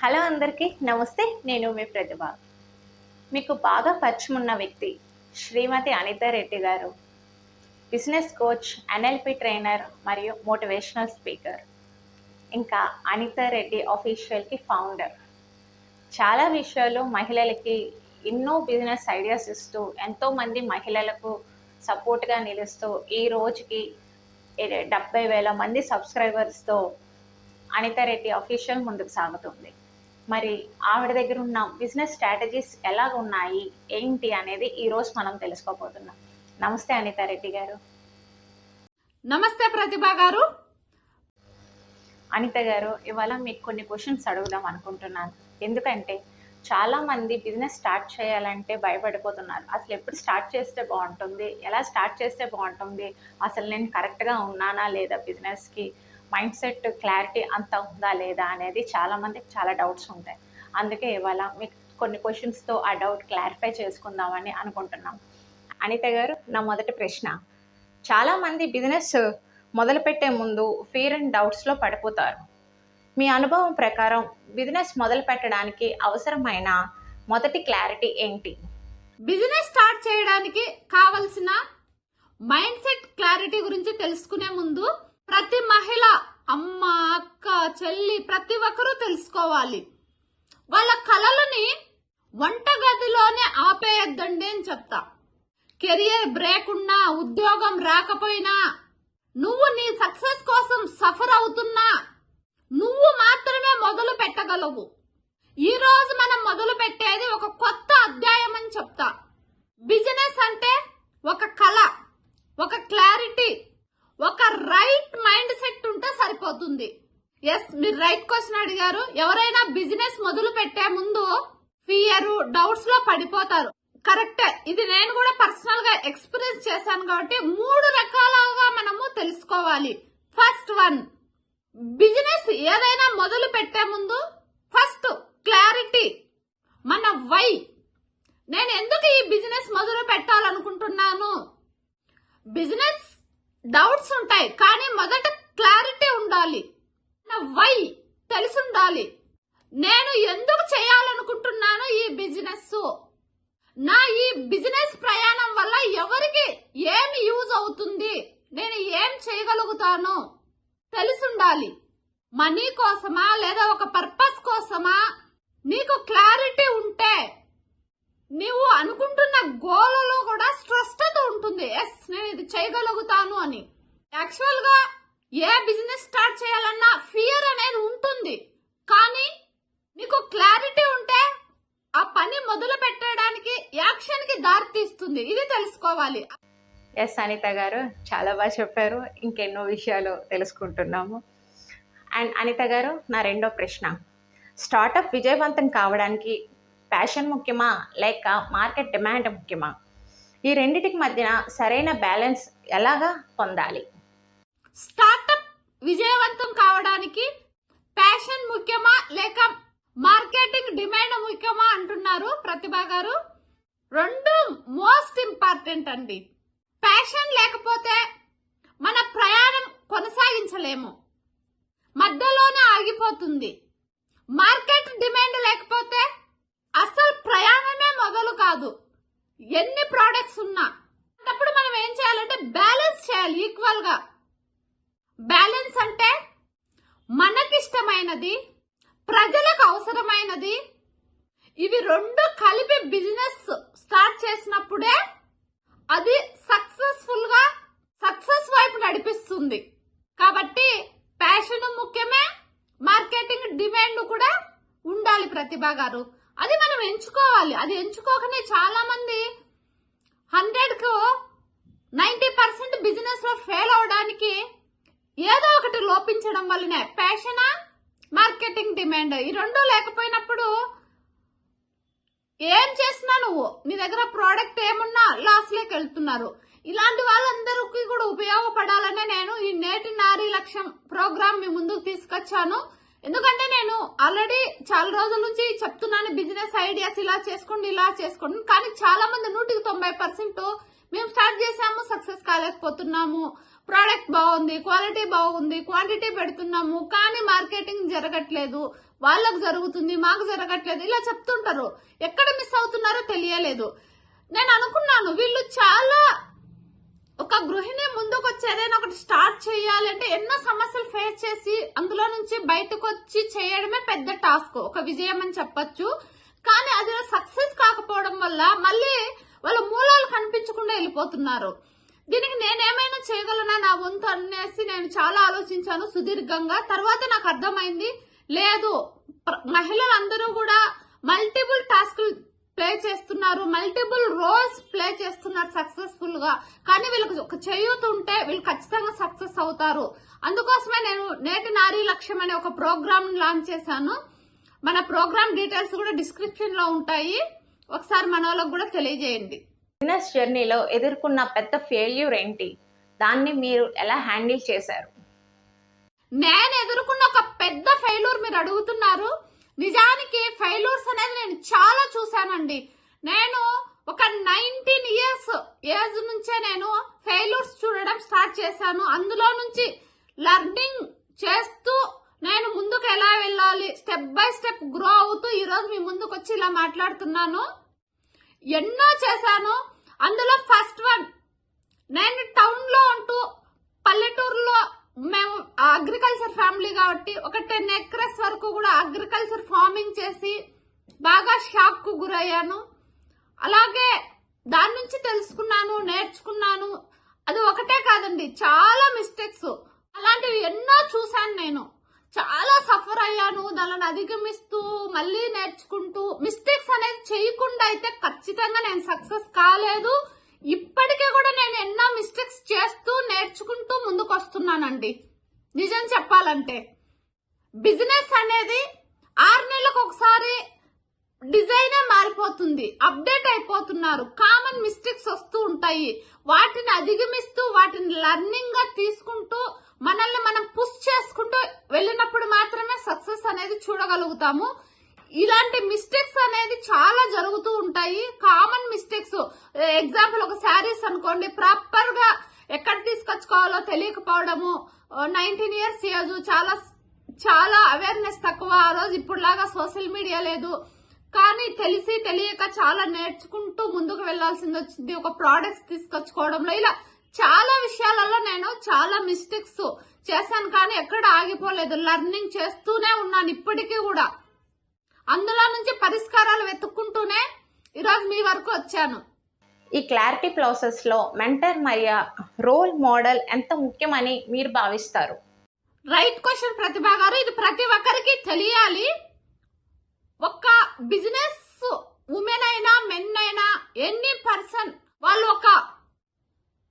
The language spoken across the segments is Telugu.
హలో అందరికీ నమస్తే. నేను మీ ప్రతిభ. మీకు బాగా పరిచయం ఉన్న వ్యక్తి శ్రీమతి అనితా రెడ్డి గారు. బిజినెస్ కోచ్, ఎన్ఎల్పి ట్రైనర్ మరియు మోటివేషనల్ స్పీకర్. ఇంకా అనితా రెడ్డి ఆఫీషియల్కి ఫౌండర్. చాలా విషయాలు మహిళలకి ఎన్నో బిజినెస్ ఐడియాస్ ఇస్తూ ఎంతోమంది మహిళలకు సపోర్ట్గా నిలుస్తూ ఈ రోజుకి 70,000 మంది సబ్స్క్రైబర్స్తో అనితా రెడ్డి అఫీషియల్ ముందుకు సాగుతుంది. మరి ఆవిడ దగ్గర ఉన్న బిజినెస్ స్ట్రాటజీస్ ఎలాగ ఉన్నాయి ఏంటి అనేది ఈరోజు మనం తెలుసుకోబోతున్నాం. నమస్తే అనితా రెడ్డి గారు. నమస్తే ప్రతిభ గారు. అనిత గారు, ఇవాళ మీకు కొన్ని క్వశ్చన్స్ అడుగుదాం అనుకుంటున్నాను. ఎందుకంటే చాలా మంది బిజినెస్ స్టార్ట్ చేయాలంటే భయపడిపోతున్నారు. అసలు ఎప్పుడు స్టార్ట్ చేస్తే బాగుంటుంది, ఎలా స్టార్ట్ చేస్తే బాగుంటుంది, అసలు నేను కరెక్ట్గా ఉన్నానా లేదా, బిజినెస్కి మైండ్ సెట్ క్లారిటీ అంత ఉందా లేదా అనేది చాలామందికి చాలా డౌట్స్ ఉంటాయి. అందుకే ఇవాళ మీకు కొన్ని క్వశ్చన్స్తో ఆ డౌట్ క్లారిఫై చేసుకుందామని అనుకుంటున్నాం. అనిత గారు, నా మొదటి ప్రశ్న, చాలామంది బిజినెస్ మొదలుపెట్టే ముందు ఫియర్ అండ్ డౌట్స్లో పడిపోతారు. మీ అనుభవం ప్రకారం బిజినెస్ మొదలు పెట్టడానికి అవసరమైన మొదటి క్లారిటీ ఏంటి? బిజినెస్ స్టార్ట్ చేయడానికి కావలసిన మైండ్ సెట్ క్లారిటీ గురించి తెలుసుకునే ముందు ప్రతి మహిళ, అమ్మ, అక్క, చెల్లి, ప్రతి ఒక్కరూ తెలుసుకోవాలి. వాళ్ళ కలలని వంటగదిలోనే ఆపేయద్దండి అని చెప్తా. కెరియర్ బ్రేక్ ఉన్నా, ఉద్యోగం రాకపోయినా, నువ్వు నీ సక్సెస్ కోసం సఫర్ అవుతున్నా నువ్వు మాత్రమే మొదలు పెట్టగలవు. ఈ రోజు మనం మొదలు పెట్టేది ఒక కొత్త అధ్యాయం అని చెప్తా. బిజినెస్ అంటే ఒక కళ, ఒక క్లారిటీ, ఒక రైట్ మైండ్ సెట్ ఉంటే సరిపోతుంది. ఎస్, మీరు రైట్ క్వశ్చన్ అడిగారు. ఎవరైనా బిజినెస్ మొదలు పెట్టే ముందు ఫియర్, డౌట్స్ లో పడిపోతారు. కరెక్టే. ఇది నేను కూడా పర్సనల్ గా ఎక్స్పీరియన్స్ చేశాను కాబట్టి 3 రకాలుగా మనము తెలుసుకోవాలి. ఫస్ట్ వన్, బిజినెస్ ఏదైనా మొదలు పెట్టే ముందు ఫస్ట్ క్లారిటీ, మన వై. నేను ఎందుకు ఈ బిజినెస్ మొదలు పెట్టాలనుకుంటున్నాను? బిజినెస్ డౌట్స్ ఉంటాయి, కానీ మొదట క్లారిటీ ఉండాలి. నా వై తెలిసి ఉండాలి. నేను ఎందుకు చేయాలనుకుంటున్నాను ఈ బిజినెస్, నా ఈ బిజినెస్ ప్రయాణం వల్ల ఎవరికి ఏమి యూజ్ అవుతుంది, నేను ఏం చేయగలుగుతాను తెలిసి ఉండాలి. మనీ కోసమా లేదా ఒక పర్పస్ కోసమా? నీకు క్లారిటీ ఉంటే నీవు అనుకుంటున్న గోలలో కూడా స్పష్టత ఉంటుంది. ఎస్, నేను ఇది చేయగలుగుతాను అని. యాక్చువల్ గా ఏ బిజినెస్ స్టార్ట్ చేయాలన్నా ఫియర్ అనేది ఉంటుంది, కానీ నీకు క్లారిటీ ఉంటే ఆ పని మొదలు పెట్టడానికి, యాక్షన్ కి దారి తీస్తుంది. ఇది తెలుసుకోవాలి. ఎస్ అనిత గారు, చాలా బాగా చెప్పారు. ఇంకెన్నో విషయాలు తెలుసుకుంటున్నాము. అండ్ అనిత గారు, నా రెండో ప్రశ్న, స్టార్టప్ విజయవంతం కావడానికి ప్యాషన్ ముఖ్యమా లేక మార్కెట్ డిమాండ్ ముఖ్యమా? ఈ రెండిటికి మధ్యన సరైన బ్యాలెన్స్ ఎలాగా పొందాలి? స్టార్టప్ విజయవంతం కావడానికి ప్యాషన్ ముఖ్యమా లేక మార్కెటింగ్ డిమాండ్ ముఖ్యమా అంటున్నారు ప్రతిభ గారు. రెండు మోస్ట్ ఇంపార్టెంట్ అండి. ప్యాషన్ లేకపోతే మన ప్రయాణం కొనసాగించలేము, మధ్యలోనే ఆగిపోతుంది. మార్కెట్ డిమాండ్ లేకపోతే అసలు ప్రయాణమే మొదలు కాదు. ఎన్ని ప్రోడక్ట్స్ ఉన్నా అప్పుడు మనం ఏం చేయాలంటే బ్యాలెన్స్ చేయాలి ఈక్వల్ గా. బ్యాలెన్స్ అంటే మనకిష్టమైనది, ప్రజలకు అవసరమైనది, ఇవి రెండు కలిపి బిజినెస్ స్టార్ట్ చేసినప్పుడే అది సక్సెస్ వైపు నడిపిస్తుంది. కాబట్టి ప్యాషన్ ముఖ్యమే, మార్కెటింగ్ డిమాండ్ కూడా ఉండాలి ప్రతిభ గారు. అది మనం ఎంచుకోవాలి. అది ఎంచుకోకనే చాలా మంది 100కు 90% బిజినెస్ లో ఫెయిల్ అవడానికి ఏదో ఒకటి లోపించడం వల్లనే. ప్యాషనా, మార్కెటింగ్ డిమాండ్, ఈ రెండు లేకపోయినప్పుడు ఏం చేసినా నువ్వు, నీ దగ్గర ప్రోడక్ట్ ఏమున్నా లాస్ లోకి వెళ్తున్నారు. ఇలాంటి వాళ్ళందరికీ కూడా ఉపయోగపడాలనే నేను ఈ నేటి నారీ లక్ష్యం ప్రోగ్రామ్ మీ ముందుకు తీసుకొచ్చాను. ఎందుకంటే నేను ఆల్రెడీ చాలా రోజుల నుంచి చెప్తున్నాను బిజినెస్ ఐడియాస్ ఇలా చేసుకోండి, కానీ చాలా మంది 100కి 90% మేము స్టార్ట్ చేసాము, సక్సెస్ కాలేకపోతున్నాము, ప్రోడక్ట్ బాగుంది, క్వాలిటీ బాగుంది, క్వాంటిటీ పెడుతున్నాము, కానీ మార్కెటింగ్ జరగట్లేదు, వాళ్ళకు జరుగుతుంది మాకు జరగట్లేదు, ఇలా చెప్తుంటారు. ఎక్కడ మిస్ అవుతున్నారో తెలియలేదు. నేను అనుకున్నాను వీళ్ళు చాలా, ఒక గృహిణి ముందుకు వచ్చి ఏదైనా ఒకటి స్టార్ట్ చేయాలంటే ఎన్నో సమస్యలు ఫేస్ చేసి అందులో నుంచి బయటకు వచ్చి చేయడమే పెద్ద టాస్క్, ఒక విజయం అని చెప్పొచ్చు. కానీ అది సక్సెస్ కాకపోవడం వల్ల మళ్ళీ వాళ్ళ మూలాలు కనిపించకుండా వెళ్ళిపోతున్నారు. దీనికి నేనేమైనా చేయగలనా నా వంతు అనేసి నేను చాలా ఆలోచించాను సుదీర్ఘంగా. తర్వాత నాకు అర్థమైంది, లేదు, మహిళలందరూ కూడా మల్టిపుల్ టాస్క్లు ప్లే చేస్తున్నారు, మల్టిపుల్ రోల్స్ ప్లే చేస్తున్నారు సక్సెస్ఫుల్ గా. కానీ వీళ్ళకి ఒక చేయూత ఉంటే వీళ్ళు ఖచ్చితంగా సక్సెస్ అవుతారు. అందుకోసమే నేను నేటి నారీ లక్ష్యం అనే ఒక ప్రోగ్రామ్ లాంచ్ చేశాను. మన ప్రోగ్రామ్ డీటెయిల్స్ కూడా డిస్క్రిప్షన్ లో ఉంటాయి, ఒకసారి మన వాళ్ళకి కూడా తెలియజేయండి. బిజినెస్ జర్నీలో ఎదుర్కొన్న పెద్ద ఫెయిల్యూర్ ఏంటి, దాన్ని మీరు ఎలా హ్యాండిల్ చేశారు? నేను ఎదుర్కొన్న ఒక పెద్ద ఫెయిల్యూర్ మీరు అడుగుతున్నారు. నిజానికి ఫెయిల్యూర్స్ అనేది నేను చాలా చూశానండి. నేను ఒక 19 ఇయర్స్ ఏజ్ నుంచే నేను ఫెయిల్యూర్స్ చూడడం స్టార్ట్ చేశాను. అందులో నుంచి లర్నింగ్ చేస్తూ నేను ముందుకు ఎలా వెళ్ళాలి, స్టెప్ బై స్టెప్ గ్రో అవుతూ ఈ రోజు మీ ముందుకు వచ్చి ఇలా మాట్లాడుతున్నాను. ఎన్నో చేశాను. అందులో ఫస్ట్ వన్, నేను టౌన్ లో ఉంటూ పల్లెటూరులో, మేము అగ్రికల్చర్ ఫ్యామిలీ కాబట్టి ఒక 10 acres వరకు కూడా అగ్రికల్చర్ ఫార్మింగ్ చేసి బాగా షాక్ కు గురయ్యాను. అలాగే దాని నుంచి తెలుసుకున్నాను, నేర్చుకున్నాను. అది ఒకటే కాదండి, చాలా మిస్టేక్స్ అలాంటివి ఎన్నో చూశాను. నేను చాలా సఫర్ అయ్యాను. దానిని అధిగమిస్తూ మళ్ళీ నేర్చుకుంటూ, మిస్టేక్స్ అనేది చేయకుండా అయితే ఖచ్చితంగా నేను సక్సెస్ కాలేదు. ఇప్పటికీ కూడా నేను ఎన్నో మిస్టేక్స్ చేస్తూ నేర్చుకుంటూ ముందుకు వస్తున్నానండి. నిజం చెప్పాలంటే బిజినెస్ అనేది 6 నెలలకు ఒకసారి డిజైనే మారిపోతుంది, అప్డేట్ అయిపోతున్నారు, కామన్ మిస్టేక్స్ వస్తూ ఉంటాయి. వాటిని అధిగమిస్తూ వాటిని లర్నింగ్ గా తీసుకుంటూ మనల్ని మనం పుష్ చేసుకుంటూ వెళ్ళినప్పుడు మాత్రమే సక్సెస్ అనేది చూడగలుగుతాము. ఇలాంటి మిస్టేక్స్ అనేది చాలా జరుగుతూ ఉంటాయి, కామన్ మిస్టేక్స్. ఎగ్జాంపుల్, ఒక శారీస్ అనుకోండి, ప్రాపర్ గా ఎక్కడ తీసుకొచ్చుకోవాలో తెలియకపోవడము, 19 ఇయర్స్ ఏజ్, చాలా చాలా అవేర్నెస్ తక్కువ. ఆ రోజు ఇప్పుడులాగా సోషల్ మీడియా లేదు, కానీ తెలిసి తెలియక చాలా నేర్చుకుంటూ ముందుకు వెళ్లాల్సింది వచ్చింది. ఒక ప్రోడక్ట్స్ తీసుకొచ్చుకోవడంలో ఇలా చాలా విషయాలలో నేను చాలా మిస్టేక్స్ చేశాను, కానీ ఎక్కడ ఆగిపోలేదు, లర్నింగ్ చేస్తూనే ఉన్నాను ఇప్పటికీ కూడా. అందులో నుంచి పరిష్కారాలు వెతుక్కుంటూనే ఈరోజు మీ వరకు వచ్చాను. ఈ క్లారిటీ ప్రాసెస్ లో మెంటర్ మరియు రోల్ మోడల్ ఎంత ముఖ్యమని మీరు భావిస్తారు? రైట్ క్వశ్చన్ ప్రతిభా గారు, ఇది ప్రతి ఒక్కరికి తెలియాలి. ఒక బిజినెస్ ఉమెన్ అయినా మెన్ అయినా ఎనీ పర్సన్, వాళ్ళు ఒక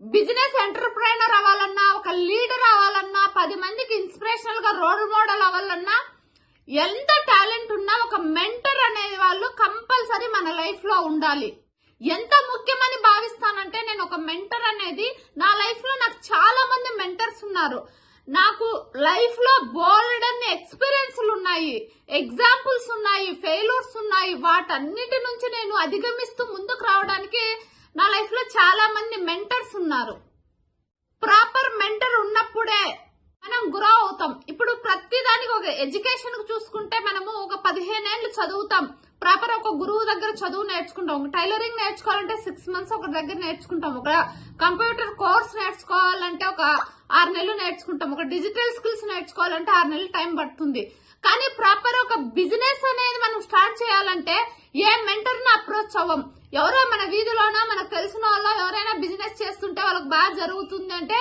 బిజినెస్ ఎంటర్ప్రైనర్ అవ్వాలన్నా, ఒక లీడర్ అవ్వాలన్నా, 10 మందికి ఇన్స్పిరేషనల్ గా రోల్ మోడల్ అవ్వాలన్నా, ఎంత టాలెంట్ ఉన్నా ఒక మెంటర్ అనేది వాళ్ళు కంపల్సరీ మన లైఫ్ లో ఉండాలి. ఎంత ముఖ్యమని భావిస్తానంటే, నేను ఒక మెంటర్ అనేది నా లైఫ్ లో నాకు చాలా మంది మెంటర్స్ ఉన్నారు. నాకు లైఫ్ లో బోల్డ్ అన్ని ఎక్స్పీరియన్స్లు ఉన్నాయి, ఎగ్జాంపుల్స్ ఉన్నాయి, ఫెయిల్యూర్స్ ఉన్నాయి. వాటన్నిటి నుంచి నేను అధిగమిస్తూ ముందుకు రావడానికి నా లైఫ్ లో చాలా మంది మెంటర్స్ ఉన్నారు. ప్రాపర్ మెంటర్ ఉన్నప్పుడే మనం గ్రో అవుతాం. ఇప్పుడు ప్రతి దానికి ఒక ఎడ్యుకేషన్ చూసుకుంటే మనము ఒక 15 ఏళ్ళు చదువుతాం, ప్రాపర్ ఒక గురువు దగ్గర చదువు నేర్చుకుంటాం. ఒక టైలరింగ్ నేర్చుకోవాలంటే 6 మంత్స్ ఒక దగ్గర నేర్చుకుంటాం. ఒక కంప్యూటర్ కోర్స్ నేర్చుకోవాలంటే ఒక 6 నెలలు నేర్చుకుంటాం. ఒక డిజిటల్ స్కిల్స్ నేర్చుకోవాలంటే 6 నెలలు టైం పడుతుంది. కానీ ప్రాపర్ ఒక బిజినెస్ అనేది మనం స్టార్ట్ చేయాలంటే ఏ మెంటర్ ని అప్రోచ్ అవ్వం. ఎవరో మన వీధిలోనో మనకు తెలిసిన వాళ్ళు ఎవరైనా బిజినెస్ చేస్తుంటే వాళ్ళకి బాగా జరుగుతుంది అంటే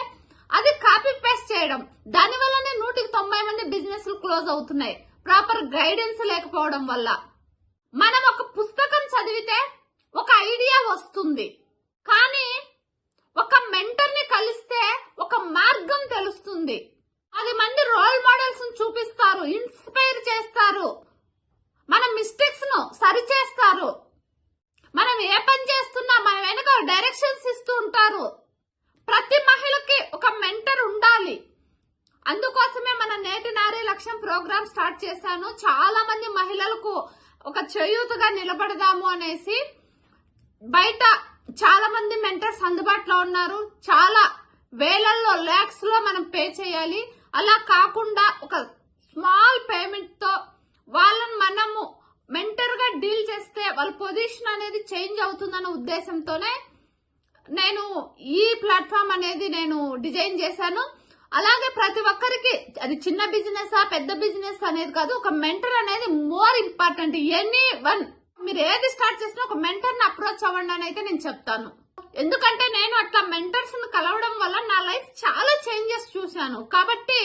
అది కాపీ పేస్ట్ చేయడం. దాని వల్లనే 190 మంది బిజినెస్ క్లోజ్ అవుతున్నాయి, ప్రాపర్ గైడెన్స్ లేకపోవడం వల్ల. మనం ఒక పుస్తకం చదివితే ఒక ఐడియా వస్తుంది, కానీ ఒక మెంటర్ ని కలిస్తే ఒక మార్గం తెలుస్తుంది. 10 మంది రోల్ మోడల్స్ చూపిస్తారు, ఇన్స్పైర్ చేస్తారు, మన మిస్టేక్స్ ను సరి చేస్తారు. మనం ఏ పని చేస్తున్నా మన వెనక డైరెక్షన్స్ ఇస్తూ ఉంటారు. ప్రతి మహిళకి ఒక మెంటర్ ఉండాలి. అందుకోసమే మన నేటి నారీ లక్ష్యం ప్రోగ్రామ్ స్టార్ట్ చేశాను. చాలా మంది మహిళలకు ఒక చేయూతగా నిలబడదాము అనేసి. బయట చాలా మంది మెంటర్స్ అందుబాటులో ఉన్నారు, చాలా వేలల్లో లాక్స్ లో మనం పే చేయాలి. అలా కాకుండా ఒక స్మాల్ పేమెంట్ తో వాళ్ళని మనము మెంటర్ గా డీల్ చేస్తే వాళ్ళ పొజిషన్ అనేది చేంజ్ అవుతుందన్న ఉద్దేశంతోనే నేను ఈ ప్లాట్ఫామ్ అనేది నేను డిజైన్ చేశాను. అలాగే ప్రతి ఒక్కరికి అది చిన్న బిజినెస్ పెద్ద బిజినెస్ అనేది కాదు, ఒక మెంటర్ అనేది మోర్ ఇంపార్టెంట్. ఎనీ వన్ మీరు ఏది స్టార్ట్ చేసినా ఒక మెంటర్ ని అప్రోచ్ అవ్వండి అని అయితే నేను చెప్తాను. ఎందుకంటే నేను అట్లా మెంటర్స్ ని కలవడం వల్ల నా లైఫ్ చాలా చేంజెస్ చూశాను. కాబట్టి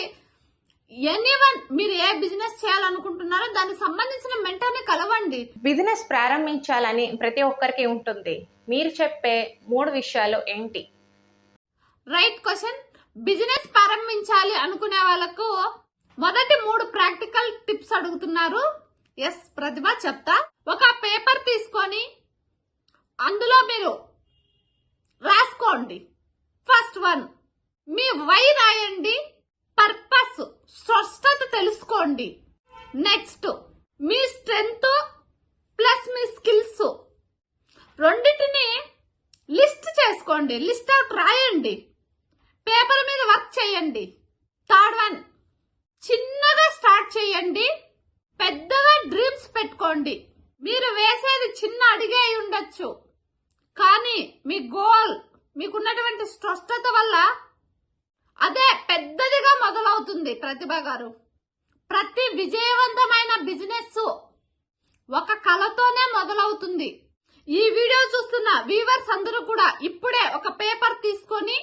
ఎనీవన్ మీరు ఏ బిజినెస్ చేయాలనుకుంటున్నారో దానికి సంబంధించిన మెంటర్ ని కలవండి. బిజినెస్ ప్రారంభించాలని ప్రతి ఒక్కరికి ఉంటుంది. మీరు చెప్పే 3 విషయాలు ఏంటి? Right question. బిజినెస్ ప్రారంభించాలి అనుకునే వాళ్ళకు మొదటి 3 ప్రాక్టికల్ టిప్స్ అడుగుతున్నారు. ఎస్ ప్రతిభ, చెప్తా. ఒక పేపర్ తీసుకొని అందులో మీరు రాసుకోండి. ఫస్ట్ 1 మీ వై రాయండి. పర్పస్, స్పష్టత తెలుసుకోండి. నెక్స్ట్ మీ స్ట్రెంగ్త్ ప్లస్ మీ స్కిల్స్ రెండింటిని లిస్ట్ చేసుకోండి. లిస్ట్ అవుట్ రాయండి. పేపర్ మీద వర్క్ చేయండి. థర్డ్ 1 చిన్నగా స్టార్ట్ చేయండి. పెద్దగా డ్రీమ్స్ పెట్టుకోండి. మీరు వేసేది చిన్న అడిగే అయి ఉండొచ్చు, కానీ మీ గోల్ మీకున్నటువంటి స్పష్టత వల్ల అదే పెద్దదిగా మొదలవుతుంది. ప్రతిభ గారు, ప్రతి విజయవంతమైన బిజినెస్ ఒక కళతోనే మొదలవుతుంది. ఈ వీడియో చూస్తున్న వ్యూవర్స్ అందరూ కూడా ఇప్పుడే ఒక పేపర్ తీసుకొని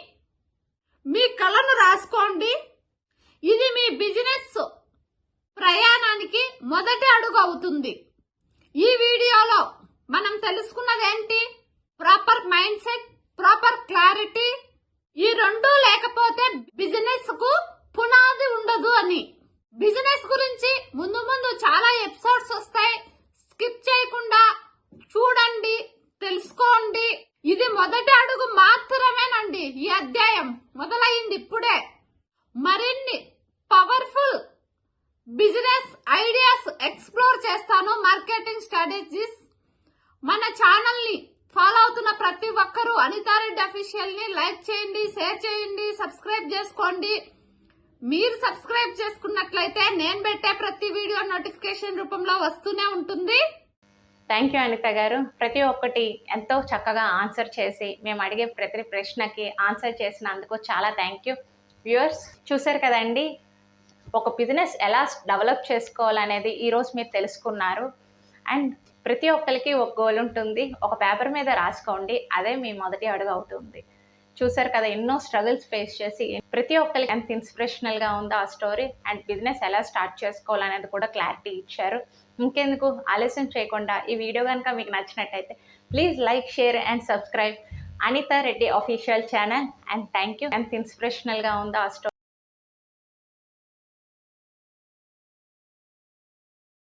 మీ కళను రాసుకోండి. ఇది మీ బిజినెస్ ప్రయాణానికి మొదటి అడుగు అవుతుంది. ఈ వీడియోలో మనం తెలుసుకున్నది ఏంటి? Proper mind set, proper clarity. ఈ 2 లేకపోతే బిజినెస్ కు పునాది ఉండదు అని. బిజినెస్ గురించి ముందు ముందు చాలా ఎపిసోడ్స్ వస్తాయి. స్కిప్ చేయకుండా చూడండి, తెలుసుకోండి. ఇది మొదటి అడుగు మాత్రమేనండి. ఈ అధ్యాయం మొదలైంది ఇప్పుడే. మరిన్ని పవర్ఫుల్ బిజినెస్ ఐడియాస్ ఎక్స్ప్లోర్ చేస్తాను, మార్కెటింగ్ స్ట్రాటజీస్. మన ఛానల్ ని ఫాలో అవుతున్న ప్రతి ఒక్కరూ అనితారెడ్డి అఫీషియల్ ని లైక్ చేయండి, షేర్ చేయండి, సబ్స్క్రైబ్ చేసుకోండి. మీరు సబ్స్క్రైబ్ చేసుకున్నట్లయితే నేను పెట్టే ప్రతి వీడియో నోటిఫికేషన్ రూపంలో వస్తూనే ఉంటుంది. థ్యాంక్ యూ అనిత గారు. ప్రతి ఒక్కటి ఎంతో చక్కగా ఆన్సర్ చేసి మేము అడిగే ప్రతి ప్రశ్నకి ఆన్సర్ చేసినందుకు చాలా థ్యాంక్ యూ. వ్యూవర్స్ చూసారు కదండి, ఒక బిజినెస్ ఎలా డెవలప్ చేసుకోవాలనేది ఈరోజు మీరు తెలుసుకున్నారు. అండ్ ప్రతి ఒక్కరికి ఒక గోల్ ఉంటుంది. ఒక పేపర్ మీద రాసుకోండి, అదే మీ మొదటి అడుగు అవుతుంది. చూసారు కదా, ఎన్నో స్ట్రగుల్స్ ఫేస్ చేసి ప్రతి ఒక్కరికి ఎంత ఇన్స్పిరేషనల్గా ఉందో ఆ స్టోరీ. అండ్ బిజినెస్ ఎలా స్టార్ట్ చేసుకోవాలనేది కూడా క్లారిటీ ఇచ్చారు. ఇంకెందుకు ఆలస్యం చేయకుండా ఈ వీడియో కనుక మీకు నచ్చినట్టయితే please like, share and subscribe Anitha Reddy official channel. And thank you. ఎంత ఇన్స్పిరేషనల్గా ఉందో ఆ స్టోరీ.